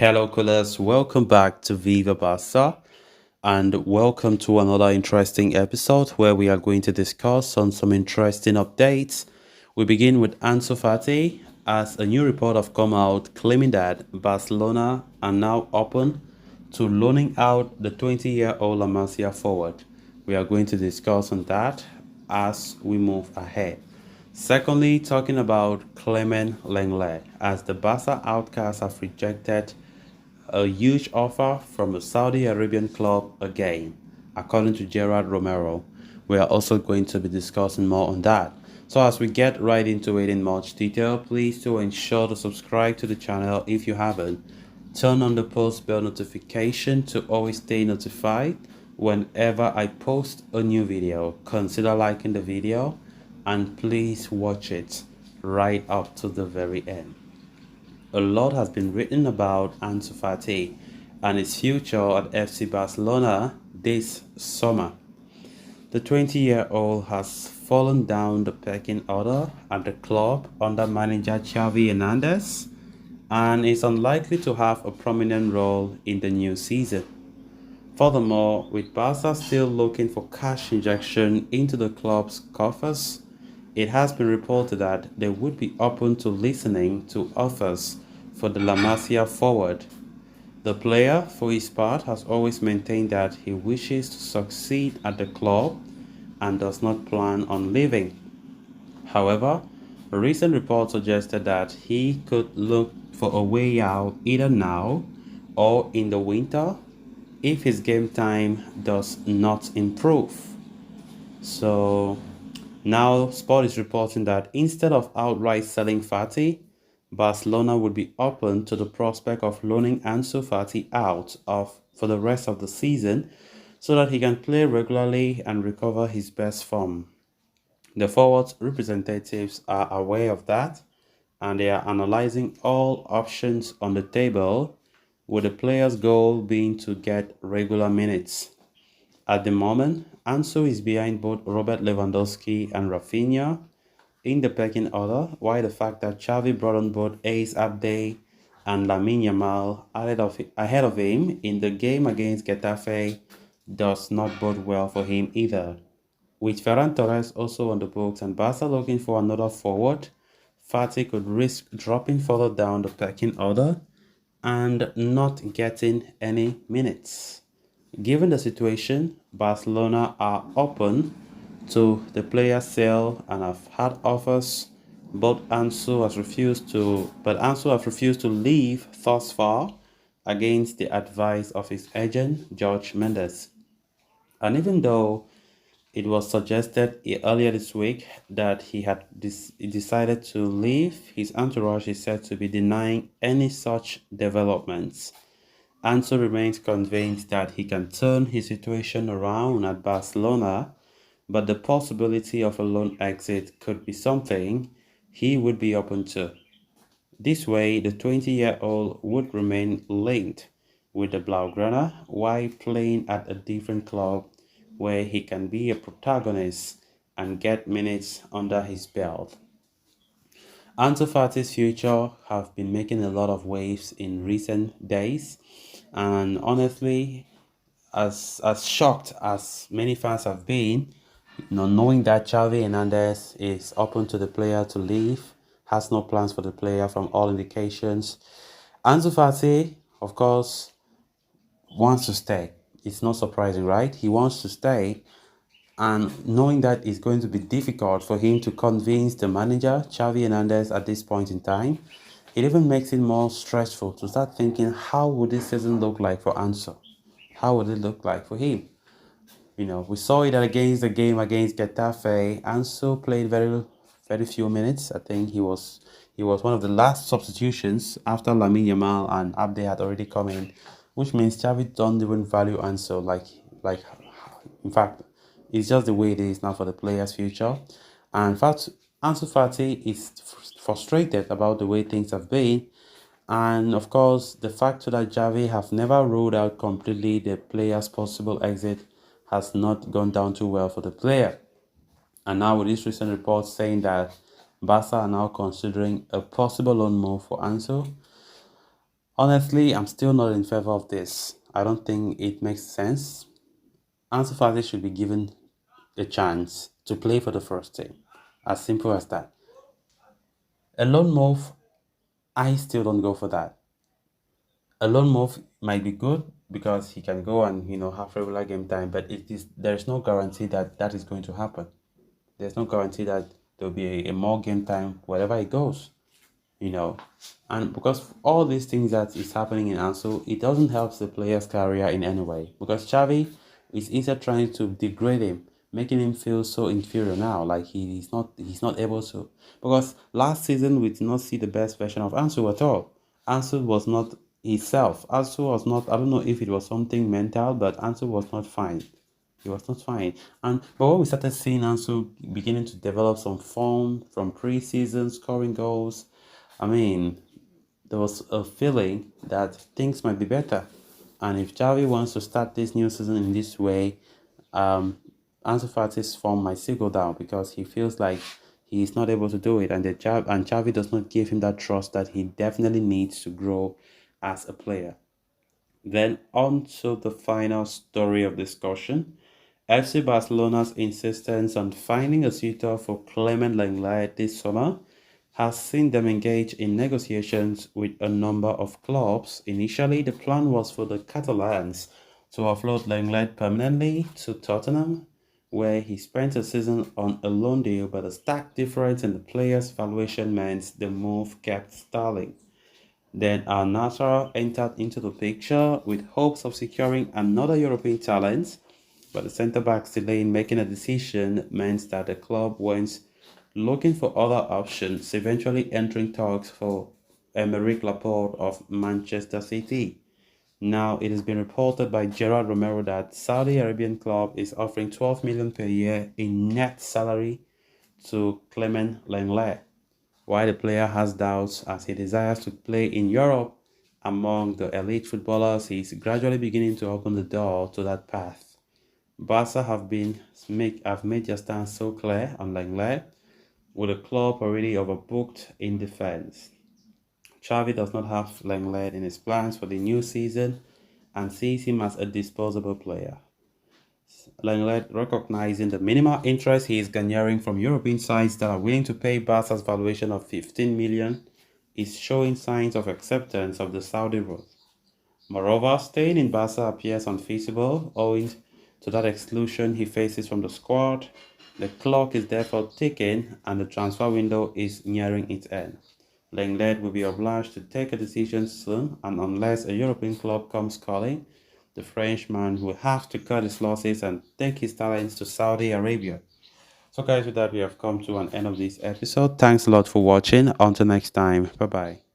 Hello, callers. Welcome back to Viva Barca, and welcome to another interesting episode where we are going to discuss on some interesting updates. We begin with Ansu Fati, as a new report have come out claiming that Barcelona are now open to loaning out the 20-year-old La Masia forward. We are going to discuss on that as we move ahead. Secondly, talking about Clement Lenglet, as the Barca outcasts have rejected a huge offer from a Saudi Arabian club again, according to Gerard Romero. We are also going to be discussing more on that. So as we get right into it in much detail, please do ensure to subscribe to the channel if you haven't. Turn on the post bell notification to always stay notified whenever I post a new video. Consider liking the video and please watch it right up to the very end. A lot has been written about Ansu Fati and his future at FC Barcelona this summer. The 20-year-old has fallen down the pecking order at the club under manager Xavi Hernandez and is unlikely to have a prominent role in the new season. Furthermore, with Barca still looking for cash injection into the club's coffers, it has been reported that they would be open to listening to offers for the La Masia forward. The player, for his part, has always maintained that he wishes to succeed at the club and does not plan on leaving. However, a recent report suggested that he could look for a way out either now or in the winter if his game time does not improve. So now Sport is reporting that instead of outright selling Fati, Barcelona would be open to the prospect of loaning Ansu Fati out of for the rest of the season so that he can play regularly and recover his best form. The forwards representatives are aware of that and they are analyzing all options on the table, with the player's goal being to get regular minutes. At the moment, Ansu is behind both Robert Lewandowski and Rafinha in the pecking order, while the fact that Xavi brought on both Ace Abde and Lamine Yamal ahead of him in the game against Getafe does not bode well for him either. With Ferran Torres also on the books and Barca looking for another forward, Fati could risk dropping further down the pecking order and not getting any minutes. Given the situation, Barcelona are open to the player sale and have had offers. But Ansu has refused to leave thus far against the advice of his agent George Mendes. And even though it was suggested earlier this week that he had decided to leave, his entourage is said to be denying any such developments. Ansu remains convinced that he can turn his situation around at Barcelona, but the possibility of a loan exit could be something he would be open to. This way, the 20-year-old would remain linked with the Blaugrana while playing at a different club where he can be a protagonist and get minutes under his belt. Ansu Fati's future have been making a lot of waves in recent days, and honestly, as shocked as many fans have been, knowing that Xavi Hernandez is open to the player to leave, has no plans for the player from all indications. Ansu Fati, of course, wants to stay. It's not surprising, right? He wants to stay, and knowing that it's going to be difficult for him to convince the manager, Xavi Hernandez, at this point in time, it even makes it more stressful to start thinking, how would this season look like for Ansu? How would it look like for him? We saw it against the game against Getafe. Ansu played very few minutes. I think he was one of the last substitutions after Lamine Yamal and Abde had already come in, which means Xavi don't even value Ansu like in fact, it's just the way it is now for the player's future. And in fact, Ansu Fati is frustrated about the way things have been. And of course, the fact that Xavi have never ruled out completely the player's possible exit has not gone down too well for the player. And now with this recent report saying that Barca are now considering a possible loan move for Ansu, Honestly, I'm still not in favor of this. I don't think it makes sense. Ansu Fati should be given a chance to play for the first team. As simple as that. A loan move, I still don't go for that. A loan move might be good because he can go and have regular game time, but there's no guarantee that that is going to happen. There's no guarantee that there'll be a more game time wherever he goes. you know. And because all these things that is happening in Ansu, it doesn't help the player's career in any way. Because Xavi is instead trying to degrade him, making him feel so inferior now, like he's not able to. Because last season we did not see the best version of Ansu at all. Ansu was not himself. Ansu was not. I don't know if it was something mental, but Ansu was not fine. He was not fine. But when we started seeing Ansu beginning to develop some form from pre-season, scoring goals, I mean, there was a feeling that things might be better. And if Xavi wants to start this new season in this way, um, Ansu Fati's form might still go down because he feels like he's not able to do it, and Xavi does not give him that trust that he definitely needs to grow as a player. Then on to the final story of discussion. FC Barcelona's insistence on finding a suitor for Clement Lenglet this summer has seen them engage in negotiations with a number of clubs. Initially, the plan was for the Catalans to offload Lenglet permanently to Tottenham, where he spent a season on a loan deal, but a stark difference in the player's valuation meant the move kept stalling. Then Al Nassr entered into the picture with hopes of securing another European talent, but the centre back's delay in making a decision meant that the club went looking for other options, eventually entering talks for Emerick Laporte of Manchester City. Now, it has been reported by Gerard Romero that Saudi Arabian club is offering 12 million per year in net salary to Clement Lenglet. While the player has doubts as he desires to play in Europe among the elite footballers, he is gradually beginning to open the door to that path. Barca have made their stance so clear on Lenglet, with the club already overbooked in defense. Xavi does not have Lenglet in his plans for the new season and sees him as a disposable player. Lenglet, recognizing the minimal interest he is garnering from European sides that are willing to pay Barca's valuation of 15 million, is showing signs of acceptance of the Saudi route. Moreover, staying in Barca appears unfeasible owing to that exclusion he faces from the squad. The clock is therefore ticking and the transfer window is nearing its end. Lenglet will be obliged to take a decision soon, and unless a European club comes calling, the Frenchman will have to cut his losses and take his talents to Saudi Arabia. So guys, with that we have come to an end of this episode. Thanks a lot for watching. Until next time. Bye bye.